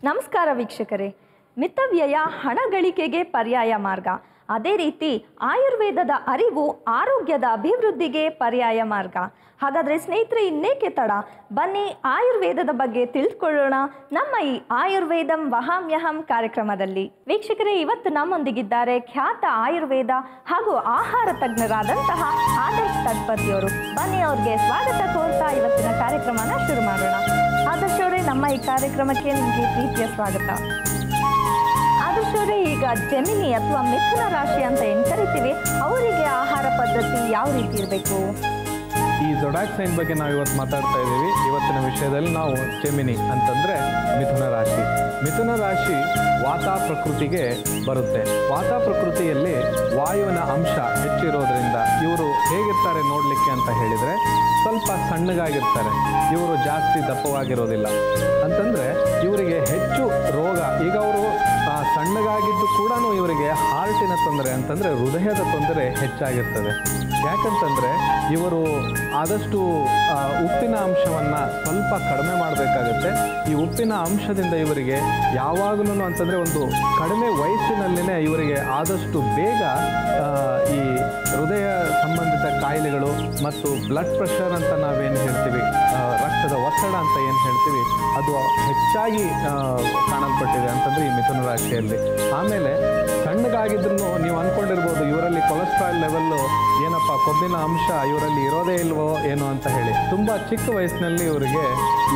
ನಮಸ್ಕಾರ ವೀಕ್ಷಕರೇ. ಮಿತವ್ಯಯ ಹಣ ಗಳಿಕೆಗೆ ಪರ್ಯಾಯ ಮಾರ್ಗ. ಅದೇ ರೀತಿ ಆಯುರ್ವೇದದ ಅರಿವು ಆರೋಗ್ಯದ ಅಭಿವೃದ್ಧಿಗೆ ಪರ್ಯಾಯ ಮಾರ್ಗ. ಹಾಗಾದರೆ ಸ್ನೇಹಿತರೆ, ಇನ್ನೇಕೆ ತಡ, ಬನ್ನಿ ಆಯುರ್ವೇದದ ಬಗ್ಗೆ ತಿಳಿದುಕೊಳ್ಳೋಣ ನಮ್ಮ ಈ ಆಯುರ್ವೇದಂ ವಹಾಮ್ಯಹಂ ಕಾರ್ಯಕ್ರಮದಲ್ಲಿ. ವೀಕ್ಷಕರೇ, ಇವತ್ತು ನಮ್ಮೊಂದಿಗಿದ್ದಾರೆ ಖ್ಯಾತ ಆಯುರ್ವೇದ ಹಾಗೂ ಆಹಾರ ತಜ್ಞರಾದಂತಹ ಆದರ್ಶ್ ತಡ್ಪತಿಯವರು. ಬನ್ನಿ ಅವ್ರಿಗೆ ಸ್ವಾಗತ ಕೋರ್ತಾ ಇವತ್ತಿನ ಕಾರ್ಯಕ್ರಮನ ಶುರು ಮಾಡೋಣ. ಆದರ್ಶ್ ಅವರೇ, ನಮ್ಮ ಈ ಕಾರ್ಯಕ್ರಮಕ್ಕೆ ನಿಮಗೆ ಪ್ರೀತಿಯ ಸ್ವಾಗತ. ಆದರ್ಶ್ ಅವರೇ, ಈಗ ಜೆಮಿನಿ ಅಥವಾ ಮಿಥುನ ರಾಶಿ ಅಂತ ಏನು ಕರಿತೀವಿ, ಅವರಿಗೆ ಆಹಾರ ಪದ್ಧತಿ ಯಾವ ರೀತಿ ಇರಬೇಕು? ಈ ಜೊಡಾಕ್ ಸೈನ್ ಬಗ್ಗೆ ನಾವು ಇವತ್ತು ಮಾತಾಡ್ತಾ ಇದ್ದೀವಿ. ಇವತ್ತಿನ ವಿಷಯದಲ್ಲಿ ನಾವು ಜೆಮಿನಿ ಅಂತಂದರೆ ಮಿಥುನ ರಾಶಿ. ಮಿಥುನ ರಾಶಿ ವಾತ ಪ್ರಕೃತಿಗೆ ಬರುತ್ತೆ. ವಾತ ಪ್ರಕೃತಿಯಲ್ಲಿ ವಾಯುವಿನ ಅಂಶ ಹೆಚ್ಚಿರೋದ್ರಿಂದ ಇವರು ಹೇಗಿರ್ತಾರೆ ನೋಡಲಿಕ್ಕೆ ಅಂತ ಹೇಳಿದರೆ ಸ್ವಲ್ಪ ಸಣ್ಣಗಾಗಿರ್ತಾರೆ. ಇವರು ಜಾಸ್ತಿ ದಪ್ಪವಾಗಿರೋದಿಲ್ಲ. ಅಂತಂದರೆ ಇವರಿಗೆ ಹೆಚ್ಚು ರೋಗ, ಈಗ ಅವರು ಸಣ್ಣಗಾಗಿದ್ದು ಕೂಡ ಇವರಿಗೆ ಹಾರ್ಟಿನ ತೊಂದರೆ ಅಂತಂದರೆ ಹೃದಯದ ತೊಂದರೆ ಹೆಚ್ಚಾಗಿರ್ತದೆ. ಯಾಕಂತಂದರೆ ಇವರು ಆದಷ್ಟು ಉಪ್ಪಿನ ಅಂಶವನ್ನು ಸ್ವಲ್ಪ ಕಡಿಮೆ ಮಾಡಬೇಕಾಗುತ್ತೆ. ಈ ಉಪ್ಪಿನ ಅಂಶದಿಂದ ಇವರಿಗೆ ಯಾವಾಗಲೂ ಅಂತಂದರೆ ಒಂದು ಕಡಿಮೆ ವಯಸ್ಸಿನಲ್ಲಿನೇ ಇವರಿಗೆ ಆದಷ್ಟು ಬೇಗ ಈ ಹೃದಯ ಸಂಬಂಧಿತ ಕಾಯಿಲೆಗಳು ಮತ್ತು ಬ್ಲಡ್ ಪ್ರೆಷರ್ ಅಂತ ನಾವೇನು ಹೇಳ್ತೀವಿ, ರಕ್ತದ ಒತ್ತಡ ಅಂತ ಏನು ಹೇಳ್ತೀವಿ, ಅದು ಹೆಚ್ಚಾಗಿ ಕಾಣಲ್ಪಟ್ಟಿದೆ ಅಂತಂದರೆ ಈ ಮಿಥುನ ರಾಶಿಯಲ್ಲಿ. ಆಮೇಲೆ ಸಣ್ಣಗಾಗಿದ್ರು ನೀವು ಅಂದ್ಕೊಂಡಿರ್ಬೋದು ಇವರಲ್ಲಿ ಕೊಲೆಸ್ಟ್ರಾಲ್ ಲೆವೆಲ್ಲು ಏನಪ್ಪ, ಕೊಬ್ಬಿನ ಅಂಶ ಇವರಲ್ಲಿ ಇರೋದೇ ಇಲ್ವೋ ಏನೋ ಅಂತ ಹೇಳಿ. ತುಂಬ ಚಿಕ್ಕ ವಯಸ್ಸಿನಲ್ಲಿ ಇವರಿಗೆ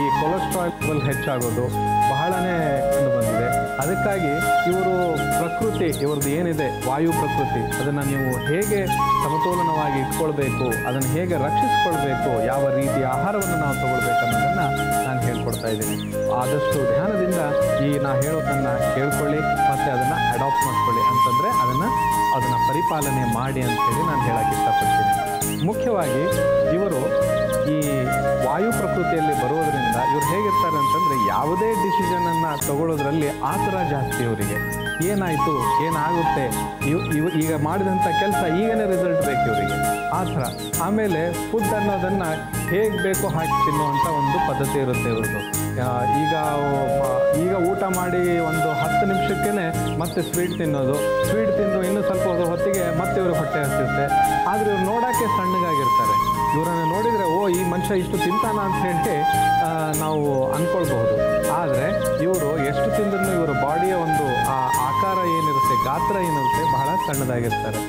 ಈ ಕೊಲೆಸ್ಟ್ರಾಲ್ ಲೆವೆಲ್ ಹೆಚ್ಚಾಗೋದು ಬಹಳನೇ ಕಂಡು ಬಂದಿದೆ. ಅದಕ್ಕಾಗಿ ಇವರು ಪ್ರಕೃತಿ, ಇವ್ರದ್ದು ಏನಿದೆ ವಾಯು ಪ್ರಕೃತಿ, ಅದನ್ನು ನೀವು ಹೇಗೆ ಸಮತೋಲನವಾಗಿ ಇಟ್ಕೊಳ್ಬೇಕು, ಅದನ್ನು ಹೇಗೆ ರಕ್ಷಿಸ್ಕೊಳ್ಬೇಕು, ಯಾವ ರೀತಿಯ ಆಹಾರವನ್ನು ನಾವು ತಗೊಳ್ಬೇಕು ಅನ್ನೋದನ್ನು ನಾನು ಹೇಳ್ಕೊಡ್ತಾ ಇದ್ದೀನಿ. ಆದಷ್ಟು ಧ್ಯಾನದಿಂದ ಈ ನಾ ಹೇಳೋದನ್ನು ಕೇಳ್ಕೊಳ್ಳಿ ಮತ್ತು ಅದನ್ನು ಅಡಾಪ್ಟ್ ಮಾಡ್ಕೊಳ್ಳಿ, ಅಂತಂದರೆ ಅದನ್ನು ಪರಿಪಾಲನೆ ಮಾಡಿ ಅಂತೇಳಿ ನಾನು ಹೇಳೋಕ್ಕೆ ಇಷ್ಟಪಡ್ತೀನಿ. ಮುಖ್ಯವಾಗಿ ಇವರು ಈ ವಾಯು ಪ್ರಕೃತಿಯಲ್ಲಿ ಬರೋದರಿಂದ ಇವ್ರು ಹೇಗಿರ್ತಾರೆ ಅಂತಂದರೆ ಯಾವುದೇ ಡಿಸಿಷನನ್ನು ತಗೊಳ್ಳೋದ್ರಲ್ಲಿ ಆತುರ ಜಾಸ್ತಿ ಇವರಿಗೆ. ಏನಾಯಿತು, ಏನಾಗುತ್ತೆ, ಈಗ ಮಾಡಿದಂಥ ಕೆಲಸ ಈಗನೇ ರಿಸಲ್ಟ್ ಬೇಕು ಇವರಿಗೆ, ಆ ಥರ. ಆಮೇಲೆ ಫುಡ್ ಅನ್ನೋದನ್ನು ಹೇಗೆ ಬೇಕೋ ಹಾಕಿ ತಿನ್ನುವಂಥ ಒಂದು ಪದ್ಧತಿ ಇರುತ್ತೆ ಇವ್ರದ್ದು. ಈಗ ಊಟ ಮಾಡಿ ಒಂದು 10 ನಿಮಿಷಕ್ಕೇ ಮತ್ತೆ ಸ್ವೀಟ್ ತಿನ್ನೋದು, ಸ್ವೀಟ್ ತಿಂದು ಇನ್ನೂ ಸ್ವಲ್ಪ ಹೊತ್ತಿಗೆ ಮತ್ತೆ ಇವ್ರಿಗೆ ಹೊಟ್ಟೆ ಹಸಿರುತ್ತೆ. ಆದರೆ ಇವ್ರು ನೋಡೋಕ್ಕೆ ಸಣ್ಣಗಾಗಿರ್ತಾರೆ. ಇವರನ್ನು ನೋಡಿದರೆ ಓ, ಈ ಮನುಷ್ಯ ಇಷ್ಟು ತಿಂತಾನ ಅಂತ ಹೇಳಿ ನಾವು ಅಂದ್ಕೊಳ್ಬಹುದು. ಆದರೆ ಇವರು ಎಷ್ಟು ತಿಂದ್ರೂ ಇವರ ಬಾಡಿಯ ಒಂದು ಆಕಾರ ಏನಿರುತ್ತೆ, ಗಾತ್ರ ಏನಿರುತ್ತೆ, ಬಹಳ ಸಣ್ಣದಾಗಿರ್ತಾರೆ.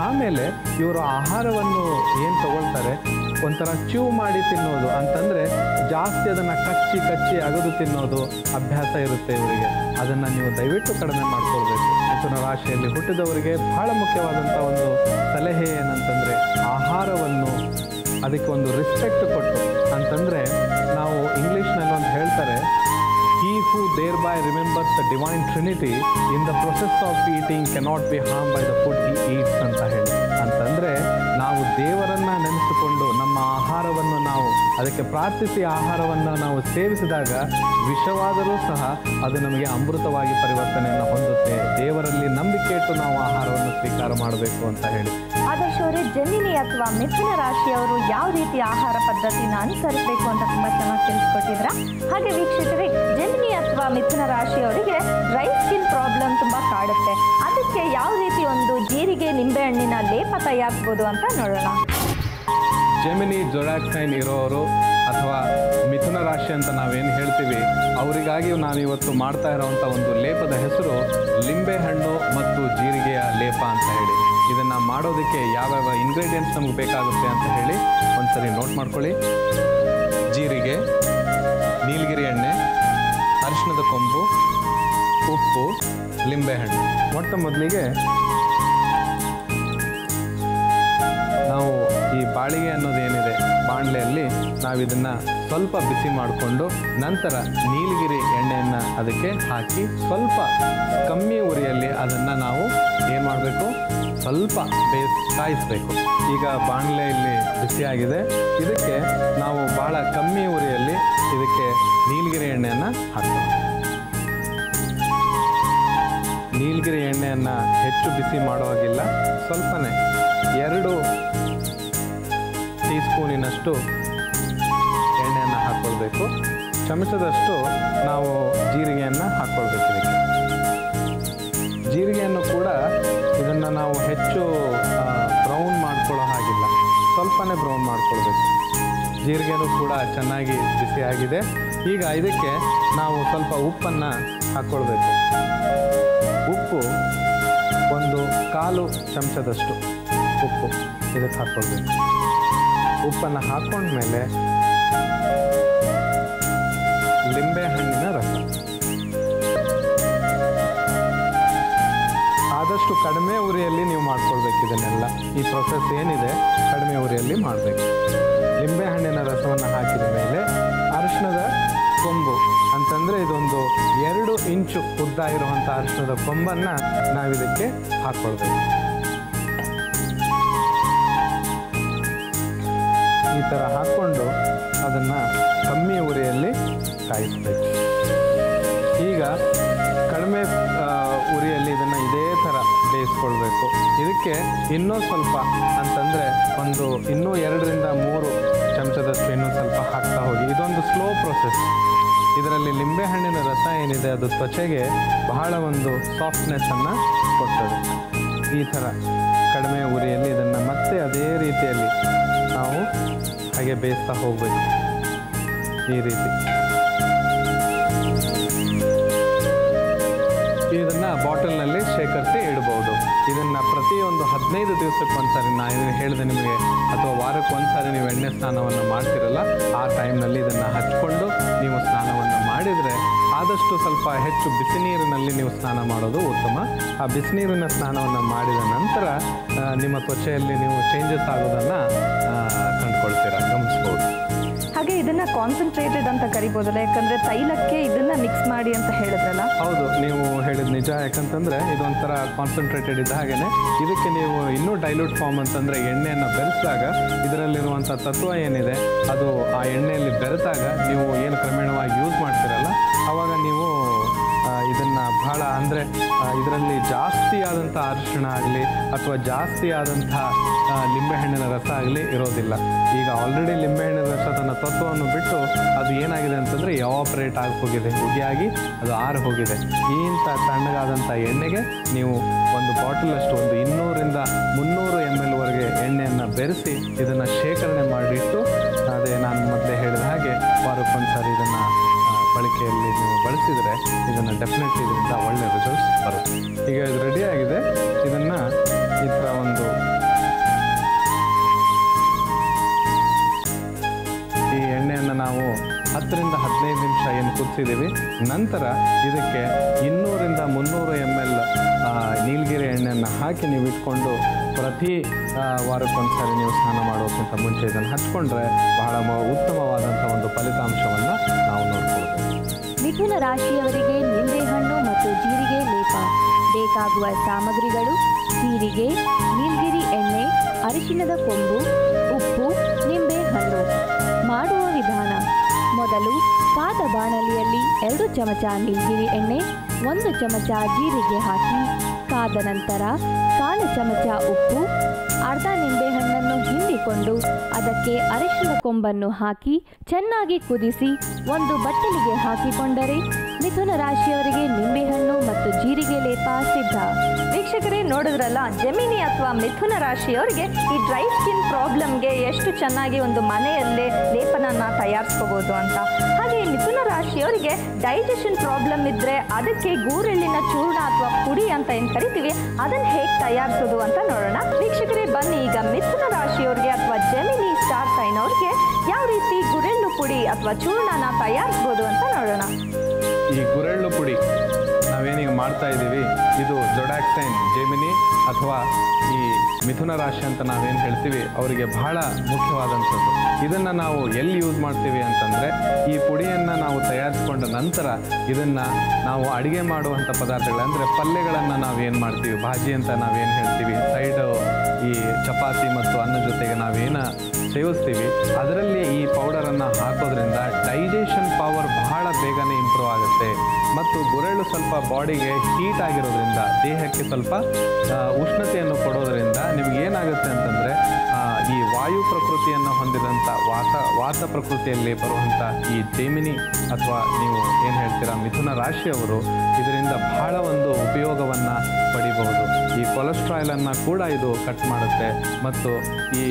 ಆಮೇಲೆ ಇವರು ಆಹಾರವನ್ನು ಏನು ತಗೊಳ್ತಾರೆ, ಒಂಥರ ಚ್ಯೂ ಮಾಡಿ ತಿನ್ನೋದು, ಅಂತಂದರೆ ಜಾಸ್ತಿ ಅದನ್ನು ಕಚ್ಚಿ ಅಗದು ತಿನ್ನೋದು ಅಭ್ಯಾಸ ಇರುತ್ತೆ ಇವರಿಗೆ. ಅದನ್ನು ನೀವು ದಯವಿಟ್ಟು ಕಡಿಮೆ ಮಾಡ್ಕೊಳ್ಬೇಕು. ಮಿಥುನ ರಾಶಿಯಲ್ಲಿ ಹುಟ್ಟಿದವರಿಗೆ ಬಹಳ ಮುಖ್ಯವಾದಂಥ ಒಂದು ಸಲಹೆ ಏನಂತಂದರೆ ಆಹಾರವನ್ನು ಅದಕ್ಕೆ ಒಂದು ರೆಸ್ಪೆಕ್ಟ್ ಕೊಟ್ಟು, ಅಂತಂದರೆ ನಾವು ಇಂಗ್ಲೀಷ್ನಲ್ಲಿ ಒಂದು ಹೇಳ್ತಾರೆ, he who thereby remembers the divine trinity in the process of eating cannot be harmed by the food he eats ಅಂತ ಹೇಳಿ. ಅಂತಂದರೆ ನಾವು ದೇವರನ್ನು ನೆನೆಸಿಕೊಂಡು ನಮ್ಮ ಆಹಾರವನ್ನು ನಾವು ಅದಕ್ಕೆ ಪ್ರಾರ್ಥಿಸಿ ಆಹಾರವನ್ನು ನಾವು ಸೇವಿಸಿದಾಗ ವಿಷವಾದರೂ ಸಹ ಅದು ನಮಗೆ ಅಮೃತವಾಗಿ ಪರಿವರ್ತನೆಯನ್ನು ಹೊಂದುತ್ತೆ. ದೇವರಲ್ಲಿ ನಂಬಿಕೆ ಇಟ್ಟು ನಾವು ಆಹಾರವನ್ನು ಸ್ವೀಕಾರ ಮಾಡಬೇಕು ಅಂತ ಹೇಳಿ. ಆದರ್ಶ್ ಅವರೇ, ಜೆಮಿನಿ ಅಥವಾ ಮಿಥುನ ರಾಶಿಯವರು ಯಾವ ರೀತಿ ಆಹಾರ ಪದ್ಧತಿನ ಅನುಸರಿಸಬೇಕು ಅಂತ ತುಂಬ ಚೆನ್ನಾಗಿ ತಿಳಿಸ್ಕೊಟ್ಟಿದ್ರ. ಹಾಗೆ ವೀಕ್ಷಕರೇ, ಜೆಮಿನಿ ಅಥವಾ ಮಿಥುನ ರಾಶಿಯವರಿಗೆ ಡ್ರೈ ಸ್ಕಿನ್ ಪ್ರಾಬ್ಲಮ್ ತುಂಬ ಕಾಡುತ್ತೆ. ಅದಕ್ಕೆ ಯಾವ ರೀತಿ ಒಂದು ಜೀರಿಗೆ ನಿಂಬೆಹಣ್ಣಿನ ಲೇಪ ತಯಾರಿಸ್ಬೋದು ಅಂತ ನೋಡೋಣ. ಜೆಮಿನಿ ಜೊಡಾಕ್ ಸೈನ್ ಇರೋರು ಅಥವಾ ಮಿಥುನ ರಾಶಿ ಅಂತ ನಾವೇನು ಹೇಳ್ತೀವಿ, ಅವರಿಗಾಗಿ ನಾನು ಇವತ್ತು ಮಾಡ್ತಾ ಇರೋವಂಥ ಒಂದು ಲೇಪದ ಹೆಸರು ಲಿಂಬೆಹಣ್ಣು ಮತ್ತು ಜೀರಿಗೆಯ ಲೇಪ ಅಂತ ಹೇಳಿ. ಇದನ್ನು ಮಾಡೋದಕ್ಕೆ ಯಾವ್ಯಾವ ಇಂಗ್ರೀಡಿಯೆಂಟ್ಸ್ ನಮಗೆ ಬೇಕಾಗುತ್ತೆ ಅಂತ ಹೇಳಿ ಒಂದ್ಸರಿ ನೋಟ್ ಮಾಡ್ಕೊಳ್ಳಿ. ಜೀರಿಗೆ, ನೀಲಗಿರಿ ಎಣ್ಣೆ, ಅರಿಶಿಣದ ಕೊಂಬು, ಉಪ್ಪು, ಲಿಂಬೆಹಣ್ಣು. ಮೊಟ್ಟ ಮೊದಲಿಗೆ ನಾವು ಈ ಬಾಳಿಗೆ ಅನ್ನೋದೇನಿದೆ, ಬಾಣಲೆಯಲ್ಲಿ ನಾವು ಇದನ್ನು ಸ್ವಲ್ಪ ಬಿಸಿ ಮಾಡಿಕೊಂಡು ನಂತರ ನೀಲಗಿರಿ ಎಣ್ಣೆಯನ್ನು ಅದಕ್ಕೆ ಹಾಕಿ ಸ್ವಲ್ಪ ಕಮ್ಮಿ ಉರಿಯಲ್ಲಿ ಅದನ್ನು ನಾವು ಏನು ಮಾಡಬೇಕು, ಸ್ವಲ್ಪ ಕಾಯಿಸಬೇಕು. ಈಗ ಬಾಣಲೆಯಲ್ಲಿ ಬಿಸಿಯಾಗಿದೆ, ಇದಕ್ಕೆ ನಾವು ಭಾಳ ಕಮ್ಮಿ ಉರಿಯಲ್ಲಿ ಇದಕ್ಕೆ ನೀಲಗಿರಿ ಎಣ್ಣೆಯನ್ನು ಹಾಕೋಣ. ನೀಲಗಿರಿ ಎಣ್ಣೆಯನ್ನು ಹೆಚ್ಚು ಬಿಸಿ ಮಾಡೋ ಹಾಗಿಲ್ಲ, ಸ್ವಲ್ಪನೇ 2 ಟೀ ಸ್ಪೂನಿನಷ್ಟು ಎಣ್ಣೆಯನ್ನು ಹಾಕ್ಕೊಳ್ಬೇಕು. ಚಮಚದಷ್ಟು ನಾವು ಜೀರಿಗೆಯನ್ನು ಹಾಕ್ಕೊಳ್ಬೇಕು ಇದಕ್ಕೆ. ಜೀರಿಗೆಯನ್ನು ಕೂಡ ಇದನ್ನು ನಾವು ಹೆಚ್ಚು ಬ್ರೌನ್ ಮಾಡ್ಕೊಳ್ಳೋ ಹಾಗಿಲ್ಲ, ಸ್ವಲ್ಪನೇ ಬ್ರೌನ್ ಮಾಡ್ಕೊಳ್ಬೇಕು. ಜೀರಿಗೆನೂ ಕೂಡ ಚೆನ್ನಾಗಿ ಬಿಸಿಯಾಗಿದೆ. ಈಗ ಇದಕ್ಕೆ ನಾವು ಸ್ವಲ್ಪ ಉಪ್ಪನ್ನು ಹಾಕ್ಕೊಳ್ಬೇಕು. ಉಪ್ಪು ಒಂದು 1/4 ಚಮಚದಷ್ಟು ಉಪ್ಪು ಇದಕ್ಕೆ ಹಾಕ್ಕೊಳ್ಬೇಕು. ಉಪ್ಪನ್ನು ಹಾಕ್ಕೊಂಡ್ಮೇಲೆ ಲಿಂಬೆಹಣ್ಣಿನ ರಸ ಆದಷ್ಟು ಕಡಿಮೆ ಉರಿಯಲ್ಲಿ ನೀವು ಮಾಡ್ಕೊಳ್ಬೇಕು. ಇದನ್ನೆಲ್ಲ ಈ ಪ್ರೊಸೆಸ್ ಏನಿದೆ ಕಡಿಮೆ ಉರಿಯಲ್ಲಿ ಮಾಡಬೇಕು. ಲಿಂಬೆಹಣ್ಣಿನ ರಸವನ್ನು ಹಾಕಿದ ಮೇಲೆ ಅರಿಶಿಣದ ಕೊಂಬು ಅಂತಂದರೆ ಇದೊಂದು 2 ಇಂಚು ಉದ್ದ ಇರುವಂಥ ಅರಿಶಿಣದ ಕೊಂಬನ್ನು ನಾವಿದಕ್ಕೆ ಹಾಕ್ಕೊಳ್ಬೇಕು. ಈ ಥರ ಹಾಕ್ಕೊಂಡು ಅದನ್ನು ಕಮ್ಮಿ ಉರಿಯಲ್ಲಿ ಕಾಯಿಸಬೇಕು. ಈಗ ಕಡಿಮೆ ಉರಿಯಲ್ಲಿ ಇದನ್ನು ಇದೇ ಥರ ಬೇಯಿಸ್ಕೊಳ್ಬೇಕು. ಇದಕ್ಕೆ ಇನ್ನೂ ಸ್ವಲ್ಪ ಅಂತಂದರೆ ಇನ್ನೂ 2 ರಿಂದ 3 ಚಮಚದಷ್ಟು ಇನ್ನೂ ಸ್ವಲ್ಪ ಹಾಕ್ತಾ ಹೋಗಿ. ಇದೊಂದು ಸ್ಲೋ ಪ್ರೊಸೆಸ್. ಇದರಲ್ಲಿ ಲಿಂಬೆಹಣ್ಣಿನ ರಸ ಏನಿದೆ ಅದು ತ್ವಚೆಗೆ ಬಹಳ ಒಂದು ಸಾಫ್ಟ್ನೆಸ್ಸನ್ನು ಕೊಡ್ತದೆ. ಈ ಥರ ಕಡಿಮೆ ಉರಿಯಲ್ಲಿ ಇದನ್ನು ಮತ್ತೆ ಅದೇ ರೀತಿಯಲ್ಲಿ ನಾವು ಹಾಗೆ ಬೇಯಿಸ್ತಾ ಹೋಗಬೇಕು. ಈ ರೀತಿ ಇದನ್ನು ಬಾಟಲ್ನಲ್ಲಿ ಶೇಖರಿಸಿ ಇಡ್ಬೋದು. ಇದನ್ನು ಪ್ರತಿಯೊಂದು 15 ದಿವಸಕ್ಕೊಂದ್ಸರಿ ನಾನು ಹೇಳಿದೆ ನಿಮಗೆ, ಅಥವಾ ವಾರಕ್ಕೊಂದ್ಸರಿ ನೀವು ಎಣ್ಣೆ ಸ್ನಾನವನ್ನು ಮಾಡ್ತಿರಲ್ಲ, ಆ ಟೈಮ್ನಲ್ಲಿ ಇದನ್ನು ಹಚ್ಕೊಂಡು ನೀವು ಸ್ನಾನವನ್ನು ಮಾಡಿದರೆ ಆದಷ್ಟು ಸ್ವಲ್ಪ ಹೆಚ್ಚು ಬಿಸಿ ನೀರಿನಲ್ಲಿ ನೀವು ಸ್ನಾನ ಮಾಡೋದು ಉತ್ತಮ. ಆ ಬಿಸಿನೀರಿನ ಸ್ನಾನವನ್ನು ಮಾಡಿದ ನಂತರ ನಿಮ್ಮ ತ್ವಚೆಯಲ್ಲಿ ನೀವು ಚೇಂಜಸ್ ಆಗೋದನ್ನು ಕಂಡುಕೊಳ್ತೀರಾ, ಗಮನಿಸ್ಬೋದು. ಹಾಗೆ ಇದನ್ನು ಕಾನ್ಸಂಟ್ರೇಟೆಡ್ ಅಂತ ಕರಿಬೋದಲ್ಲ, ಯಾಕಂದರೆ ತೈಲಕ್ಕೆ ಇದನ್ನು ಮಿಕ್ಸ್ ಮಾಡಿ ಅಂತ ಹೇಳಿದ್ರಲ್ಲ? ಹೌದು, ನೀವು ಹೇಳಿದ ನಿಜ. ಯಾಕಂತಂದರೆ ಇದೊಂಥರ ಕಾನ್ಸಂಟ್ರೇಟೆಡ್ ಇದ್ದ ಹಾಗೆಯೇ ಇದಕ್ಕೆ ನೀವು ಇನ್ನೂ ಡೈಲ್ಯೂಟ್ ಫಾರ್ಮ್ ಅಂತಂದರೆ ಎಣ್ಣೆಯನ್ನು ಬೆರೆಸಿದಾಗ ಇದರಲ್ಲಿರುವಂಥ ತತ್ವ ಏನಿದೆ ಅದು ಆ ಎಣ್ಣೆಯಲ್ಲಿ ಬೆರೆತಾಗ ನೀವು ಏನು ಕ್ರಮೇಣವಾಗಿ ಯೂಸ್ ಮಾಡ್ತೀರಲ್ಲ ಆವಾಗ ನೀವು ಇದನ್ನು ಬಹಳ ಅಂದರೆ ಇದರಲ್ಲಿ ಜಾಸ್ತಿ ಆದಂಥ ಅರಿಶಿಣ ಆಗಲಿ ಅಥವಾ ಜಾಸ್ತಿ ಆದಂಥ ಲಿಂಬೆಹಣ್ಣಿನ ರಸ ಆಗಲಿ ಇರೋದಿಲ್ಲ. ಈಗ ಆಲ್ರೆಡಿ ಲಿಂಬೆಹಣ್ಣಿನ ರಸ ತನ್ನ ತತ್ವವನ್ನು ಬಿಟ್ಟು ಅದು ಏನಾಗಿದೆ ಅಂತಂದರೆ ಎವಾಪರೇಟ್ ಆಗಿ ಹೋಗಿದೆ, ಉಗಿಯಾಗಿ ಅದು ಆರಿ ಹೋಗಿದೆ. ಇಂಥ ತಣ್ಣಗಾದಂಥ ಎಣ್ಣೆಗೆ ನೀವು ಒಂದು ಬಾಟಲಷ್ಟು ಒಂದು 200 ರಿಂದ 300 ml ವರೆಗೆ ಎಣ್ಣೆಯನ್ನು ಬೆರೆಸಿ ಇದನ್ನು ಶೇಖರಣೆ ಮಾಡಿಟ್ಟು, ಅದೇ ನಾನು ಮೊದಲೇ ಹೇಳಿದ ಹಾಗೆ ವಾರಕ್ಕೊಂದ್ಸಾರಿ ಇದನ್ನು ಬಳಕೆಯಲ್ಲಿ ನೀವು ಬಳಸಿದರೆ ಇದನ್ನು ಡೆಫಿನೆಟ್ಲಿ ಇದರಿಂದ ಒಳ್ಳೆಯ ರಿಸಲ್ಟ್ಸ್ ಬರುತ್ತೆ. ಈಗ ಇದು ರೆಡಿಯಾಗಿದೆ. ಇದನ್ನು ಈ ಥರ ಈ ಎಣ್ಣೆಯನ್ನು ನಾವು 10 ರಿಂದ 15 ನಿಮಿಷ ಏನು ಕುದಿಸಿದ್ದೀವಿ. ನಂತರ ಇದಕ್ಕೆ 200 ರಿಂದ 300 ml ನೀಲಗಿರಿ ಎಣ್ಣೆಯನ್ನು ಹಾಕಿ ನೀವು ಇಟ್ಕೊಂಡು ಪ್ರತಿ ವಾರಕ್ಕೊಂದ್ಸರಿ ನೀವು ಸ್ನಾನ ಮಾಡೋಕ್ಕಿಂತ ಮುಂಚೆ ಇದನ್ನು ಹಚ್ಕೊಂಡ್ರೆ ಬಹಳ ಉತ್ತಮವಾದಂಥ ಒಂದು ಫಲಿತಾಂಶವನ್ನು ನಾವು ನೋಡ್ಕೊಳ್ಬೋದು. ಮಿಥುನ ರಾಶಿಯವರಿಗೆ ನಿಂಬೆಹಣ್ಣು ಮತ್ತು ಜೀರಿಗೆ ಲೇಪ. ಬೇಕಾಗುವ ಸಾಮಗ್ರಿಗಳು: ಜೀರಿಗೆ, ನೀಲಗಿರಿ ಎಣ್ಣೆ, ಅರಿಶಿಣದ ಕೊಂಬು, ಉಪ್ಪು, ನಿಂಬೆಹಣ್ಣು. ಮಾಡುವ ವಿಧಾನ: ಮೊದಲು ಕಾದ ಬಾಣಲಿಯಲ್ಲಿ 2 ಚಮಚ ನೀಲಗಿರಿ ಎಣ್ಣೆ, 1 ಚಮಚ ಜೀರಿಗೆ ಹಾಕಿ ಕಾದ ನಂತರ 1/4 ಚಮಚ ಉಪ್ಪು, ಅರ್ಧ ನಿಂಬೆಹಣ್ಣನ್ನು ಹಿಂಡಿಕೊಂಡು ಅದಕ್ಕೆ ಅರಿಶಿಣದ ಕೊಂಬನ್ನು ಹಾಕಿ ಚೆನ್ನಾಗಿ ಕುದಿಸಿ ಒಂದು ಬಟ್ಟಲಿಗೆ ಹಾಕಿಕೊಂಡರೆ ಮಿಥುನ ರಾಶಿಯವರಿಗೆ ನಿಂಬೆಹಣ್ಣು ಮತ್ತು ಜೀರಿಗೆ ಲೇಪ ಸಿದ್ಧ. ವೀಕ್ಷಕರೇ, ನೋಡಿದ್ರಲ್ಲ, ಜೆಮಿನಿ ಅಥವಾ ಮಿಥುನ ರಾಶಿಯವರಿಗೆ ಈ ಡ್ರೈ ಸ್ಕಿನ್ ಪ್ರಾಬ್ಲಮ್ಗೆ ಎಷ್ಟು ಚೆನ್ನಾಗಿ ಒಂದು ಮನೆಯಲ್ಲೇ ಲೇಪನನ್ನ ತಯಾರಿಸ್ಕೋಬೋದು ಅಂತ. ಹಾಗೆ ಈ ಮಿಥುನ ರಾಶಿಯವರಿಗೆ ಡೈಜೆಷನ್ ಪ್ರಾಬ್ಲಮ್ ಇದ್ದರೆ ಅದಕ್ಕೆ ಗೂರೆಳ್ಳಿನ ಚೂರ್ಣ ಅಥವಾ ಪುಡಿ ಅಂತ ಏನು ಕರಿತೀವಿ ಅದನ್ನು ಹೇಗೆ ತಯಾರಿಸೋದು ಅಂತ ನೋಡೋಣ. ವೀಕ್ಷಕರೇ, ಬನ್ನಿ ಈಗ ಮಿಥುನ ರಾಶಿಯವರಿಗೆ ಅಥವಾ ಜೆಮಿನಿ ಸ್ಟಾರ್ ಸೈನ್ ಅವ್ರಿಗೆ ಯಾವ ರೀತಿ ಗುರೆಳ್ಳು ಪುಡಿ ಅಥವಾ ಚೂರ್ಣನ ತಯಾರಿಸ್ಬೋದು ಅಂತ ನೋಡೋಣ. ಈ ಗುರೆಳ್ಳು ಪುಡಿ ನಾವೇನೀಗ ಮಾಡ್ತಾ ಇದ್ದೀವಿ, ಇದು ಜೊಡ್ಯಾಕ್ ಸೈನ್, ಜೆಮಿನಿ ಅಥವಾ ಈ ಮಿಥುನ ರಾಶಿ ಅಂತ ನಾವೇನು ಹೇಳ್ತೀವಿ ಅವರಿಗೆ ಬಹಳ ಮುಖ್ಯವಾದಂಥದ್ದು. ಇದನ್ನು ನಾವು ಎಲ್ಲಿ ಯೂಸ್ ಮಾಡ್ತೀವಿ ಅಂತಂದರೆ, ಈ ಪುಡಿಯನ್ನು ನಾವು ತಯಾರಿಸ್ಕೊಂಡ ನಂತರ ಇದನ್ನು ನಾವು ಅಡುಗೆ ಮಾಡುವಂಥ ಪದಾರ್ಥಗಳು ಅಂದರೆ ಪಲ್ಯಗಳನ್ನು ನಾವೇನು ಮಾಡ್ತೀವಿ, ಭಾಜಿ ಅಂತ ನಾವೇನು ಹೇಳ್ತೀವಿ, ಸೈಡು ಈ ಚಪಾತಿ ಮತ್ತು ಅನ್ನ ಜೊತೆಗೆ ನಾವೇನು ಸೇವಿಸ್ತೀವಿ ಅದರಲ್ಲಿ ಈ ಪೌಡರನ್ನು ಹಾಕೋದ್ರಿಂದ ಡೈಜೆಷನ್ ಪವರ್ ಬಹಳ ಬೇಗನೆ ಇಂಪ್ರೂವ್ ಆಗುತ್ತೆ. ಮತ್ತು ಗುರೆಳ್ಳು ಸ್ವಲ್ಪ ಬಾಡಿಗೆ ಹೀಟ್ ಆಗಿರೋದ್ರಿಂದ, ದೇಹಕ್ಕೆ ಸ್ವಲ್ಪ ಉಷ್ಣತೆಯನ್ನು ಕೊಡೋದ್ರಿಂದ ನಿಮ್ಗೆ ಏನಾಗುತ್ತೆ ಅಂತಂದರೆ ಈ ವಾಯು ಪ್ರಕೃತಿಯನ್ನು ಹೊಂದಿದಂಥ ವಾತ ಪ್ರಕೃತಿಯಲ್ಲಿ ಬರುವಂಥ ಈ ಜೈಮಿನಿ ಅಥವಾ ನೀವು ಏನು ಹೇಳ್ತೀರಾ ಮಿಥುನ ರಾಶಿಯವರು ಇದರಿಂದ ಬಹಳ ಒಂದು ಉಪಯೋಗವನ್ನು ಪಡಿಬಹುದು. ಈ ಕೊಲೆಸ್ಟ್ರಾಲನ್ನು ಕೂಡ ಇದು ಕಟ್ ಮಾಡುತ್ತೆ ಮತ್ತು ಈ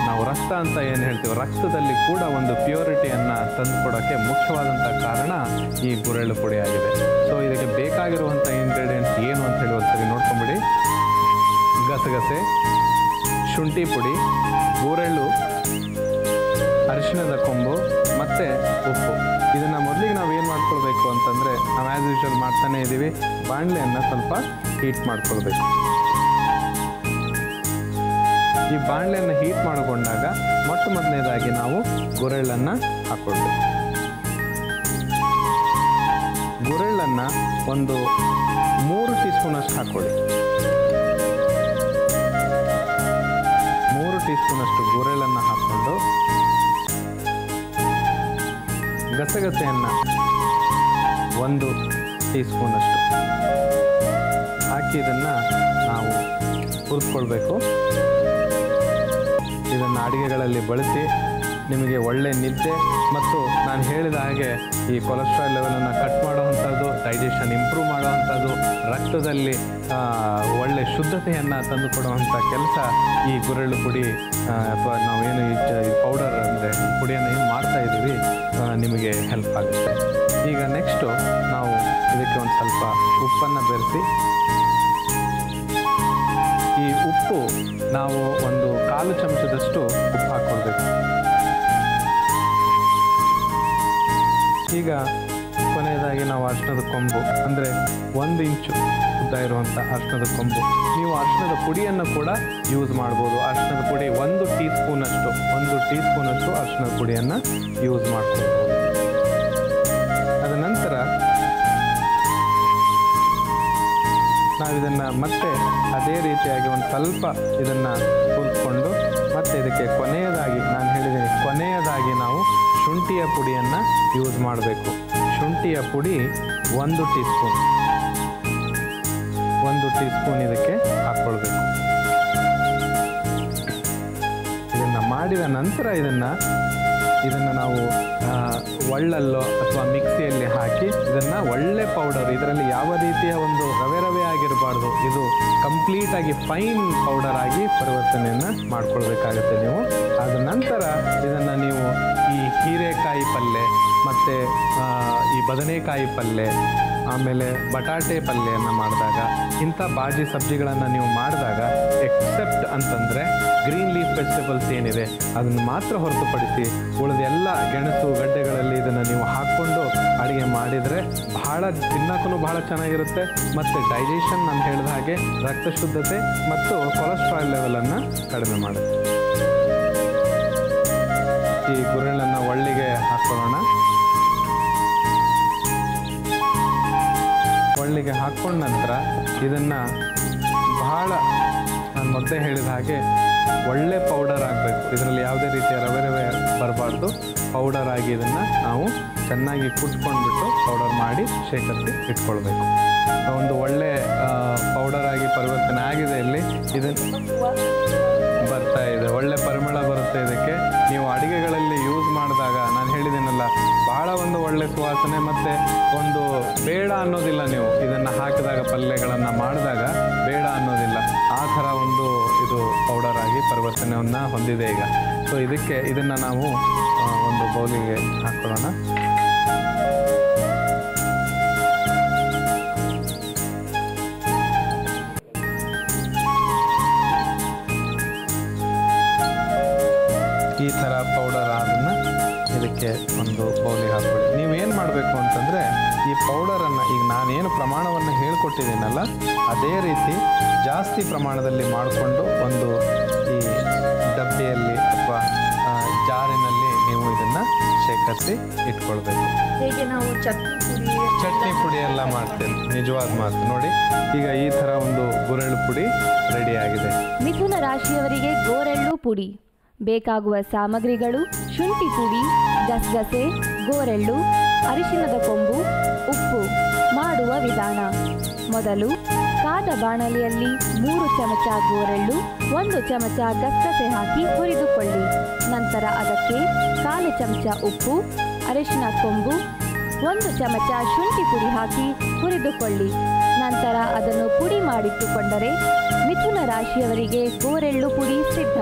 ನಾವು ರಕ್ತ ಅಂತ ಏನು ಹೇಳ್ತೀವಿ ರಕ್ತದಲ್ಲಿ ಕೂಡ ಒಂದು ಪ್ಯೂರಿಟಿಯನ್ನು ತಂದುಕೊಡೋಕ್ಕೆ ಮುಖ್ಯವಾದಂಥ ಕಾರಣ ಈ ಗುರೆಳ್ಳು ಪುಡಿ ಆಗಿದೆ. ಸೊ ಇದಕ್ಕೆ ಬೇಕಾಗಿರುವಂಥ ಇಂಗ್ರೀಡಿಯೆಂಟ್ಸ್ ಏನು ಅಂತ ಹೇಳಿ ಒಂದ್ಸರಿ ನೋಡ್ಕೊಂಬಿಡಿ. ಗಸಗಸೆ, ಶುಂಠಿ ಪುಡಿ, ಗುರೆಳ್ಳು, ಅರಿಶಿಣದ ಕೊಂಬು ಮತ್ತು ಉಪ್ಪು. ಇದನ್ನು ಮೊದಲಿಗೆ ನಾವು ಏನು ಮಾಡ್ಕೊಳ್ಬೇಕು ಅಂತಂದರೆ ನಾವು ಆ್ಯಸ್ ಯೂಶುವಲ್ ಮಾಡ್ತಾನೇ ಇದ್ದೀವಿ, ಬಾಣಲೆಯನ್ನು ಸ್ವಲ್ಪ ಹೀಟ್ ಮಾಡ್ಕೊಳ್ಬೇಕು. ಈ ಬಾಣಲೆಯನ್ನು ಹೀಟ್ ಮಾಡಿಕೊಂಡಾಗ ಮೊದಲನೇದಾಗಿ ನಾವು ಗುರೆಳ್ಳನ್ನು ಹಾಕ್ಕೊಳ್ಬೇಕು. ಗುರೆಳ್ಳನ್ನು ಒಂದು 3 ಟೀ ಸ್ಪೂನಷ್ಟು ಹಾಕ್ಕೊಳ್ಳಿ. 3 ಟೀ ಸ್ಪೂನಷ್ಟು ಗುರೆಳ್ಳನ್ನು ಹಾಕ್ಕೊಂಡು ಗಸಗಸೆಯನ್ನು 1 ಟೀ ಸ್ಪೂನಷ್ಟು ಹಾಕಿ ಇದನ್ನು ನಾವು ಹುರಿದ್ಕೊಳ್ಬೇಕು. ಇದನ್ನು ಅಡುಗೆಗಳಲ್ಲಿ ಬಳಸಿ ನಿಮಗೆ ಒಳ್ಳೆಯ ನಿದ್ದೆ ಮತ್ತು ನಾನು ಹೇಳಿದ ಹಾಗೆ ಈ ಕೊಲೆಸ್ಟ್ರಾಲ್ ಲೆವೆಲನ್ನು ಕಟ್ ಮಾಡುವಂಥದ್ದು, ಡೈಜೆಷನ್ ಇಂಪ್ರೂವ್ ಮಾಡುವಂಥದ್ದು, ರಕ್ತದಲ್ಲಿ ಒಳ್ಳೆಯ ಶುದ್ಧತೆಯನ್ನು ತಂದುಕೊಡುವಂಥ ಕೆಲಸ ಈ ಗುರೆಳ್ಳು ಪುಡಿ ಅಥವಾ ನಾವೇನು ಈ ಪೌಡರ್ ಅಂದರೆ ಪುಡಿಯನ್ನು ಏನು ಮಾಡ್ತಾ ಇದ್ದೀವಿ ನಿಮಗೆ ಹೆಲ್ಪ್ ಆಗುತ್ತೆ. ಈಗ ನೆಕ್ಸ್ಟು ನಾವು ಇದಕ್ಕೆ ಒಂದು ಸ್ವಲ್ಪ ಉಪ್ಪನ್ನು ಬೆರೆಸಿ, ಈ ಉಪ್ಪು ನಾವು ಒಂದು 1/4 ಚಮಚದಷ್ಟು ಉಪ್ಪು ಹಾಕ್ಕೊಳ್ಬೇಕು. ಈಗ ಕೊನೆಯದಾಗಿ ನಾವು ಅರಿಶಿಣದ ಕೊಂಬು ಅಂದರೆ 1 ಇಂಚು ಉದ್ದ ಇರುವಂಥ ಅರಿಶಿಣದ ಕೊಂಬು. ನೀವು ಅರಿಶಿಣದ ಪುಡಿಯನ್ನು ಕೂಡ ಯೂಸ್ ಮಾಡ್ಬೋದು. ಅರಿಶಿಣದ ಪುಡಿ 1 ಟೀ ಸ್ಪೂನಷ್ಟು ಅರಿಶಿಣದ ಪುಡಿಯನ್ನು ಯೂಸ್ ಮಾಡ್ಕೊಳ್ಬೋದು. ಅದ ನಂತರ ನಾವು ಇದನ್ನು ಮತ್ತೆ ಅದೇ ರೀತಿಯಾಗಿ ಒಂದು ಸ್ವಲ್ಪ ಇದನ್ನು ಹುರಿದ್ಕೊಂಡು ಮತ್ತು ಇದಕ್ಕೆ ಕೊನೆಯದಾಗಿ ನಾನು ಹೇಳಿದ್ದೀನಿ, ಕೊನೆಯದಾಗಿ ನಾವು ಶುಂಠಿಯ ಪುಡಿಯನ್ನು ಯೂಸ್ ಮಾಡಬೇಕು. ಶುಂಠಿಯ ಪುಡಿ 1 ಟೀ ಸ್ಪೂನ್ ಇದಕ್ಕೆ ಹಾಕ್ಕೊಳ್ಬೇಕು. ಇದನ್ನು ಮಾಡಿದ ನಂತರ ಇದನ್ನು ನಾವು ಒಳ್ಳಲ್ಲೋ ಅಥವಾ ಮಿಕ್ಸಿಯಲ್ಲಿ ಹಾಕಿ ಇದನ್ನು ಒಳ್ಳೆ ಪೌಡರ್, ಇದರಲ್ಲಿ ಯಾವ ರೀತಿಯ ಒಂದು ರವೆ ಆಗಿರಬಾರ್ದು, ಇದು ಕಂಪ್ಲೀಟಾಗಿ ಫೈನ್ ಪೌಡರ್ ಆಗಿ ಪರಿವರ್ತನೆಯನ್ನು ಮಾಡ್ಕೊಳ್ಬೇಕಾಗತ್ತೆ ನೀವು. ಆದ ನಂತರ ಇದನ್ನು ನೀವು ಈ ಹೀರೆಕಾಯಿ ಪಲ್ಯ ಮತ್ತು ಈ ಬದನೆಕಾಯಿ ಪಲ್ಯ ಆಮೇಲೆ ಬಟಾಟೆ ಪಲ್ಯವನ್ನು ಮಾಡಿದಾಗ, ಇಂಥ ಬಾಜಿ ಸಬ್ಜಿಗಳನ್ನು ನೀವು ಮಾಡಿದಾಗ ಎಕ್ಸೆಪ್ಟ್ ಅಂತಂದರೆ ಗ್ರೀನ್ ಲೀಫ್ ವೆಜಿಟೇಬಲ್ಸ್ ಏನಿದೆ ಅದನ್ನು ಮಾತ್ರ ಹೊರತುಪಡಿಸಿ ಉಳಿದೆಲ್ಲ ಗೆಣಸು ಗಡ್ಡೆಗಳಲ್ಲಿ ಇದನ್ನು ನೀವು ಹಾಕ್ಕೊಂಡು ಅಡುಗೆ ಮಾಡಿದರೆ ತಿನ್ನೋಕ್ಕೂ ಬಹಳ ಚೆನ್ನಾಗಿರುತ್ತೆ ಮತ್ತು ಡೈಜೆಷನ್ ನಾನು ಹೇಳಿದ ಹಾಗೆ ರಕ್ತ ಶುದ್ಧತೆ ಮತ್ತು ಕೊಲೆಸ್ಟ್ರಾಲ್ ಲೆವೆಲನ್ನು ಕಡಿಮೆ ಮಾಡುತ್ತೆ. ಈ ಗುರೆಳ್ಳನ್ನು ಒಳ್ಳಿಗೆ ಹಾಕ್ಕೊಳ್ಳೋಣ. ಒಳ್ಳಿಗೆ ಹಾಕ್ಕೊಂಡ ನಂತರ ಇದನ್ನು ಬಹಳ ನಾನು ಮೊದಲೇ ಹೇಳಿದ ಹಾಗೆ ಒಳ್ಳೆ ಪೌಡರ್ ಆಗಬೇಕು. ಇದರಲ್ಲಿ ಯಾವುದೇ ರೀತಿಯ ರವೆ ಬರಬಾರ್ದು. ಪೌಡರ್ ಆಗಿ ಇದನ್ನು ನಾವು ಚೆನ್ನಾಗಿ ಕುಟ್ಕೊಂಡ್ಬಿಟ್ಟು ಪೌಡರ್ ಮಾಡಿ ಶೇಖರಿಸಿ ಇಟ್ಕೊಳ್ಬೇಕು. ಒಂದು ಒಳ್ಳೆ ಪೌಡರ್ ಆಗಿ ಪರಿವರ್ತನೆ ಆಗಿದೆ. ಇಲ್ಲಿ ಇದನ್ನು ಬರ್ತಾ ಇದೆ, ಒಳ್ಳೆ ಪರಿಮಳ ಬರುತ್ತೆ. ಇದಕ್ಕೆ ನೀವು ಅಡುಗೆಗಳಲ್ಲಿ ಯೂಸ್ ಮಾಡಿದಾಗ ನಾನು ಹೇಳಿದ್ದೀನಲ್ಲ, ಬಹಳ ಒಂದು ಒಳ್ಳೆ ಸುವಾಸನೆ ಮತ್ತು ಒಂದು ಬೇಡ ಅನ್ನೋದಿಲ್ಲ. ನೀವು ಇದನ್ನು ಹಾಕಿದಾಗ ಪಲ್ಯಗಳನ್ನು ಮಾಡಿದಾಗ ಬೇಡ ಅನ್ನೋದಿಲ್ಲ. ಆ ಥರ ಒಂದು ಇದು ಪೌಡರ್ ಆಗಿ ಪರಿವರ್ತನೆಯನ್ನು ಹೊಂದಿದೆ ಈಗ. ಸೊ ಇದನ್ನು ನಾವು ಒಂದು ಬೌಲಿಗೆ ಹಾಕ್ಕೊಳ್ಳೋಣ. ಈ ಥರ ಪೌಡರ್ ಅದನ್ನು ಇದಕ್ಕೆ ಒಂದು ಬೌಲಿಗೆ ಹಾಕ್ಕೊಳ್ಳಿ. ನೀವೇನು ಮಾಡಬೇಕು ಅಂತಂದರೆ ಈ ಪೌಡರನ್ನು ಈಗ ನಾನೇನು ಪ್ರಮಾಣವನ್ನು ಹೇಳ್ಕೊಟ್ಟಿದ್ದೀನಲ್ಲ ಅದೇ ರೀತಿ ಜಾಸ್ತಿ ಪ್ರಮಾಣದಲ್ಲಿ ಮಾಡಿಕೊಂಡು ಒಂದು ಈ ಡಬ್ಬಿಯಲ್ಲಿ ಅಥವಾ ಜಾರಿನಲ್ಲಿ ನೀವು ಇದನ್ನು ಶೇಖರಿಸಿ ಇಟ್ಕೊಳ್ಬೇಕು. ಹೇಗೆ ನಾವು ಚಟ್ನಿ ಪುಡಿ ಎಲ್ಲ ಮಾಡ್ತೇವೆ, ನಿಜವಾದ ಮಾತು. ನೋಡಿ, ಈಗ ಈ ಥರ ಒಂದು ಗುರೆಳ್ಳು ಪುಡಿ ರೆಡಿಯಾಗಿದೆ. ಮಿಥುನ ರಾಶಿಯವರಿಗೆ ಗೋರೆಳ್ಳು ಪುಡಿ ಬೇಕಾಗುವ ಸಾಮಗ್ರಿಗಳು: ಶುಂಠಿ ಪುಡಿ, ಗಸಗಸೆ, ಗೋರೆಳ್ಳು, ಅರಿಶಿಣದ ಕೊಂಬು, ಉಪ್ಪು. ಮಾಡುವ ವಿಧಾನ: ಮೊದಲು ಕಾದ ಬಾಣಲೆಯಲ್ಲಿ 3 ಚಮಚ ಗೋರೆಳ್ಳು, 1 ಚಮಚ ಗಸಗಸೆ ಹಾಕಿ ಹುರಿದುಕೊಳ್ಳಿ. ನಂತರ ಅದಕ್ಕೆ 1/4 ಚಮಚ ಉಪ್ಪು, ಅರಿಶಿನ ಕೊಂಬು, 1 ಚಮಚ ಶುಂಠಿ ಪುಡಿ ಹಾಕಿ ಹುರಿದುಕೊಳ್ಳಿ. ನಂತರ ಅದನ್ನು ಪುಡಿ ಮಾಡಿಟ್ಟುಕೊಂಡರೆ ಮಿಥುನ ರಾಶಿಯವರಿಗೆ ಗೋರೆಳ್ಳು ಪುಡಿ ಸಿದ್ಧ.